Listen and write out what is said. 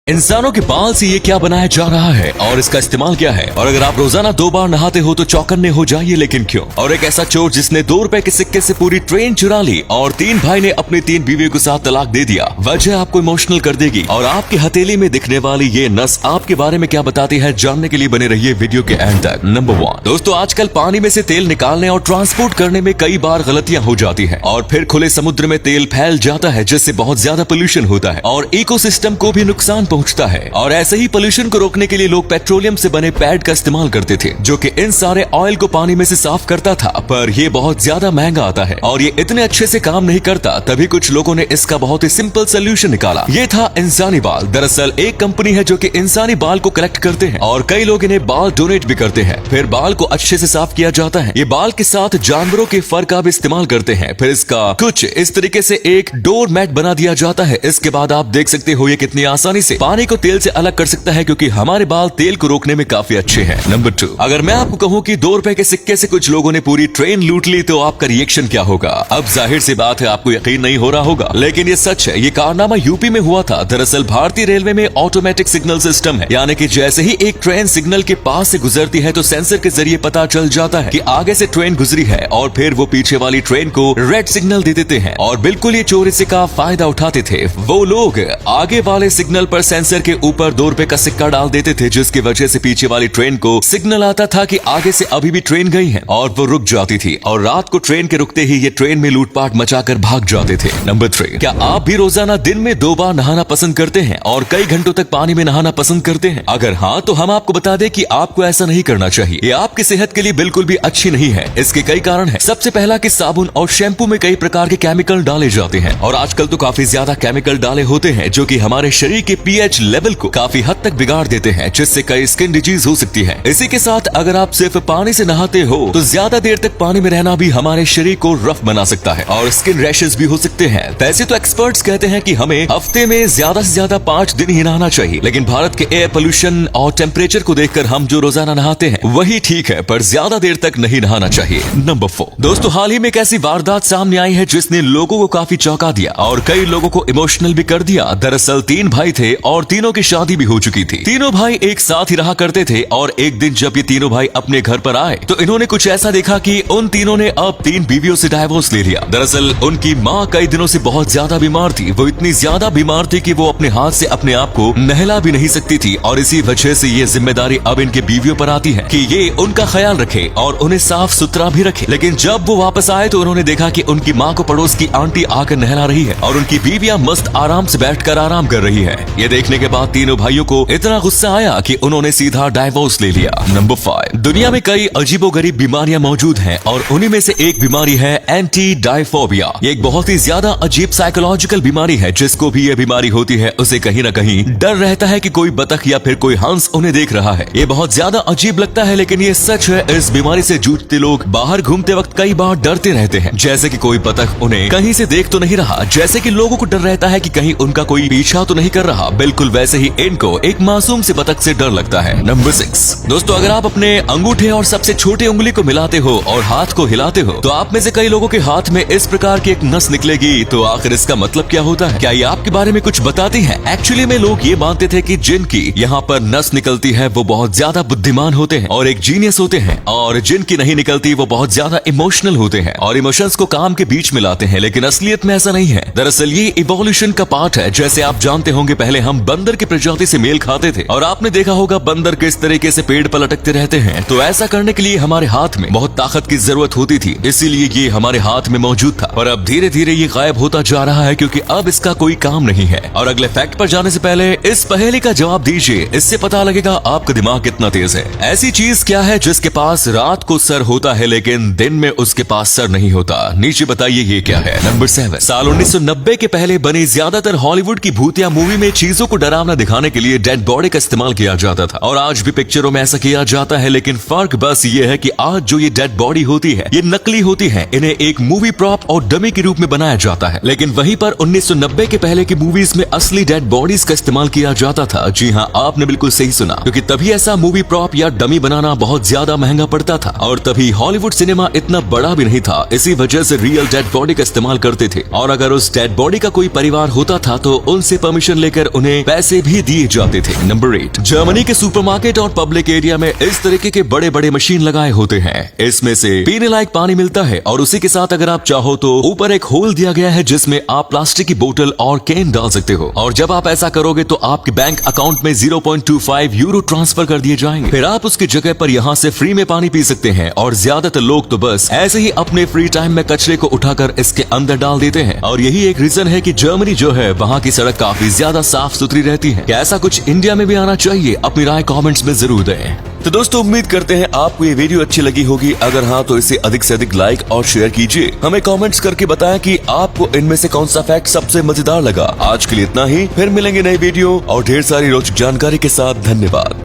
इंसानों के बाल से ये क्या बनाया जा रहा है और इसका इस्तेमाल क्या है। और अगर आप रोजाना 2 बार नहाते हो तो चौकन्ने हो जाइए, लेकिन क्यों। और एक ऐसा चोर जिसने 2 रुपए के सिक्के से पूरी ट्रेन चुरा ली और 3 भाई ने अपनी 3 बीवियों के साथ तलाक दे दिया। वजह आपको इमोशनल कर देगी और आपकी हथेली में दिखने वाली ये नस आपके बारे में क्या बताती है, जानने के लिए बने रहिए वीडियो के एंड तक। नंबर 1 दोस्तों, आजकल पानी में से तेल निकालने और ट्रांसपोर्ट करने में कई बार गलतियां हो जाती है और फिर खुले समुद्र में तेल फैल जाता है, जिससे बहुत ज्यादा पोल्यूशन होता है और इकोसिस्टम को भी नुकसान पहुंचता है। और ऐसे ही पोल्यूशन को रोकने के लिए लोग पेट्रोलियम से बने पैड का इस्तेमाल करते थे, जो कि इन सारे ऑयल को पानी में से साफ करता था, पर ये बहुत ज्यादा महंगा आता है और ये इतने अच्छे से काम नहीं करता। तभी कुछ लोगों ने इसका बहुत ही सिंपल सोल्यूशन निकाला। ये था इंसानी बाल। दरअसल एक कंपनी है जो कि इंसानी बाल को कलेक्ट करते हैं और कई लोग इन्हें बाल डोनेट भी करते हैं। फिर बाल को अच्छे से साफ किया जाता है। ये बाल के साथ जानवरों के फर का भी इस्तेमाल करते हैं। फिर इसका कुछ इस तरीके से एक डोर मैट बना दिया जाता है। इसके बाद आप देख सकते हो ये कितनी आसानी से पानी को तेल से अलग कर सकता है, क्योंकि हमारे बाल तेल को रोकने में काफी अच्छे हैं। नंबर 2, अगर मैं आपको कहूं कि 2 रुपए के सिक्के से कुछ लोगों ने पूरी ट्रेन लूट ली तो आपका रिएक्शन क्या होगा। अब जाहिर सी बात है, आपको यकीन नहीं हो रहा होगा, लेकिन ये सच है। ये कारनामा यूपी में हुआ था। दरअसल भारतीय रेलवे में ऑटोमेटिक सिग्नल सिस्टम है, यानी कि जैसे ही एक ट्रेन सिग्नल के पास से गुजरती है तो सेंसर के जरिए पता चल जाता है कि आगे से ट्रेन गुजरी है और फिर वो पीछे वाली ट्रेन को रेड सिग्नल दे देते हैं। और बिल्कुल ये चोर इसी का फायदा उठाते थे। वो लोग आगे वाले सिग्नल पर सेंसर के ऊपर 2 रुपए का सिक्का डाल देते थे, जिसकी वजह से पीछे वाली ट्रेन को सिग्नल आता था कि आगे से अभी भी ट्रेन गई है और वो रुक जाती थी। और रात को ट्रेन के रुकते ही ये ट्रेन में लूटपाट मचाकर भाग जाते थे। नंबर 3, क्या आप भी रोजाना दिन में 2 बार नहाना पसंद करते हैं और कई घंटों तक पानी में नहाना पसंद करते हैं? अगर हाँ, तो हम आपको बता दें कि आपको ऐसा नहीं करना चाहिए। ये आपकी सेहत के लिए बिल्कुल भी अच्छी नहीं है। इसके कई कारण है। सबसे पहला कि साबुन और शैम्पू में कई प्रकार के केमिकल डाले जाते हैं और आजकल तो काफी ज्यादा केमिकल डाले होते हैं, जो कि हमारे शरीर के पीएच लेवल को काफी हद तक बिगाड़ देते हैं, जिससे कई स्किन डिजीज हो सकती है। इसी के साथ अगर आप सिर्फ पानी से नहाते हो तो ज्यादा देर तक पानी में रहना भी हमारे शरीर को रफ बना सकता है और स्किन रैशेस भी हो सकते हैं। वैसे तो एक्सपर्ट्स कहते हैं कि हमें हफ्ते में ज्यादा से ज्यादा 5 दिन ही नहाना चाहिए, लेकिन भारत के एयर पोल्यूशन और टेम्परेचर को देखकर हम जो रोजाना नहाते हैं वही ठीक है, पर ज्यादा देर तक नहीं नहाना चाहिए। नंबर 4 दोस्तों, हाल ही में एक ऐसी वारदात सामने आई है जिसने लोगों को काफी चौंका दिया और कई लोगों को इमोशनल भी कर दिया। दरअसल 3 भाई थे और तीनों की शादी भी हो चुकी थी। तीनों भाई एक साथ ही रहा करते थे और एक दिन जब ये तीनों भाई अपने घर पर आए तो इन्होंने कुछ ऐसा देखा कि उन तीनों ने अब 3 बीवियों से डाइवोर्स ले लिया। दरअसल उनकी माँ कई दिनों से बहुत ज्यादा बीमार थी। वो इतनी ज्यादा बीमार थी कि वो अपने हाथ से अपने आप को नहला भी नहीं सकती थी और इसी वजह से ये जिम्मेदारी अब इनके बीवियों पर आती है कि ये उनका ख्याल रखे और उन्हें साफ सुथरा भी रखे। लेकिन जब वो वापस आए तो उन्होंने देखा कि उनकी माँ को पड़ोस की आंटी आकर नहला रही है और उनकी बीवियां मस्त आराम से बैठकर आराम कर रही है। ये देखने के बाद तीनों भाइयों को इतना गुस्सा आया कि उन्होंने सीधा डाइवोर्स ले लिया। नंबर 5, दुनिया में कई अजीबोगरीब बीमारियां मौजूद हैं और उन्हीं में से एक बीमारी है एंटी डायफोबिया। ये एक बहुत ही ज्यादा अजीब साइकोलॉजिकल बीमारी है। जिसको भी ये बीमारी होती है उसे कहीं न कहीं डर रहता है कि कोई बतख या फिर कोई हंस उन्हें देख रहा है। ये बहुत ज्यादा अजीब लगता है, लेकिन ये सच है। इस बीमारी से जूझते लोग बाहर घूमते वक्त कई बार डरते रहते हैं, जैसे कि कोई बतख उन्हें कहीं से देख तो नहीं रहा। जैसे कि लोगों को डर रहता है कि कहीं उनका कोई पीछा तो नहीं कर रहा, बिल्कुल वैसे ही इनको एक मासूम से बतख से डर लगता है। नंबर 6 दोस्तों, अगर आप अपने अंगूठे और सबसे छोटे उंगली को मिलाते हो और हाथ को हिलाते हो तो आप में से कई लोगों के हाथ में इस प्रकार की एक नस निकलेगी। तो आखिर इसका मतलब क्या होता है? क्या ये आपके बारे में कुछ बताती है? एक्चुअली में लोग ये मानते थे कि जिनकी यहाँ पर नस निकलती है वो बहुत ज्यादा बुद्धिमान होते हैं और एक जीनियस होते हैं, और जिनकी नहीं निकलती वो बहुत ज्यादा इमोशनल होते हैं और इमोशंस को काम के बीच में लाते हैं। लेकिन असलियत में ऐसा नहीं है। दरअसल ये इवोल्यूशन का पार्ट है। जैसे आप जानते होंगे, पहले हम बंदर की प्रजाति से मेल खाते थे और आपने देखा होगा बंदर किस तरीके से पेड़ पर लटकते रहते हैं। तो ऐसा करने के लिए हमारे हाथ में बहुत ताकत की जरूरत होती थी, इसीलिए ये हमारे हाथ में मौजूद था। पर अब धीरे धीरे ये गायब होता जा रहा है, क्योंकि अब इसका कोई काम नहीं है। और अगले फैक्ट पर जाने से पहले इस पहेली का जवाब दीजिए, इससे पता लगेगा आपका दिमाग कितना तेज है। ऐसी चीज क्या है जिसके पास रात को सर होता है लेकिन दिन में उसके पास सर नहीं होता? नीचे बताइए ये क्या है। नंबर 7, साल 1990 के पहले बनी ज्यादातर हॉलीवुड की भूतिया मूवी में चीजों को डरावना दिखाने के लिए डेड बॉडी का इस्तेमाल किया जाता था और आज भी पिक्चरों में ऐसा किया जाता है। लेकिन फर्क बस ये है कि आज जो ये डेड बॉडी होती है ये नकली होती है। इन्हें एक मूवी प्रॉप और डमी के रूप में बनाया जाता है। लेकिन वहीं पर 1990 के पहले की मूवीज में असली डेड बॉडीज का इस्तेमाल किया जाता था। जी हाँ, आपने बिल्कुल सही सुना, क्योंकि तभी ऐसा मूवी प्रॉप या डमी बनाना बहुत ज्यादा महंगा पड़ता था और तभी हॉलीवुड सिनेमा इतना बड़ा भी नहीं था। इसी वजह से रियल डेड बॉडी का इस्तेमाल करते थे और अगर उस डेड बॉडी का कोई परिवार होता था तो उनसे परमिशन लेकर उन्हें में पैसे भी दिए जाते थे। नंबर 8, जर्मनी के सुपरमार्केट और पब्लिक एरिया में इस तरीके के बड़े बड़े मशीन लगाए होते हैं। इसमें से पीने लायक पानी मिलता है और उसी के साथ अगर आप चाहो तो ऊपर एक होल दिया गया है जिसमें आप प्लास्टिक की बोतल और कैन डाल सकते हो, और जब आप ऐसा करोगे तो आपके बैंक अकाउंट में 0.25 यूरो ट्रांसफर कर दिए जाएंगे। फिर आप उसकी जगह पर यहाँ से फ्री में पानी पी सकते हैं। और ज्यादातर लोग तो बस ऐसे ही अपने फ्री टाइम में कचरे को उठाकर इसके अंदर डाल देते हैं, और यही एक रीजन है कि जर्मनी जो है वहाँ की सड़क काफी ज्यादा साफ सुथरी रहती है। क्या ऐसा कुछ इंडिया में भी आना चाहिए? अपनी राय कमेंट्स में जरूर दें। तो दोस्तों, उम्मीद करते हैं आपको ये वीडियो अच्छी लगी होगी। अगर हाँ तो इसे अधिक से अधिक लाइक और शेयर कीजिए। हमें कमेंट्स करके बताएं कि आपको इनमें से कौन सा फैक्ट सबसे मजेदार लगा। आज के लिए इतना ही, फिर मिलेंगे नई वीडियो और ढेर सारी रोचक जानकारी के साथ। धन्यवाद।